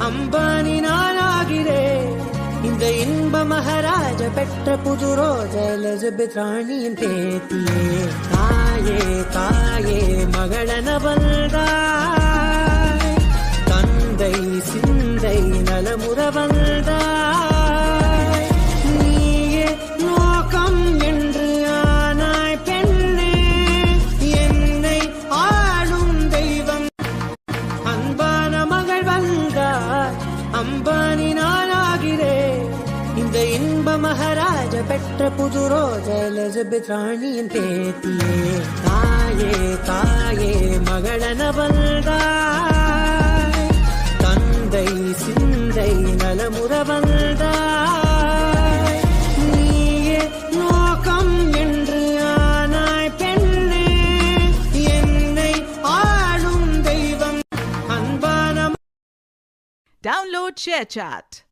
அம்பானி நானாகிறேன். இந்த இன்ப மகாராஜ பெற்ற புது ரோஜா எலிசபெத் ராணியின் பேத்தியே. தாயே தாயே மகளன வந்தாய், தந்தை சிந்தை நலமுற வந்தாய். நீயே நோக்கம் என்று ஆனாய் பெண்ணே, என்னை ஆளும் தெய்வம். அன்பான மகள் வந்தாய், அம்பானி நானாகிறேன். இந்த இன்ப மகாராஜ பெற்ற புது ரோஜா எலிசபெத் ராணியின் பேத்தியே. தாயே தாயே மகளன வந்தாய், தந்தை சிந்தை நலமுற வந்தாய். நீயே நோக்கம் என்று ஆனாய் பெண்ணே, என்னை ஆளும் தெய்வம். அன்பான Download ShareChat.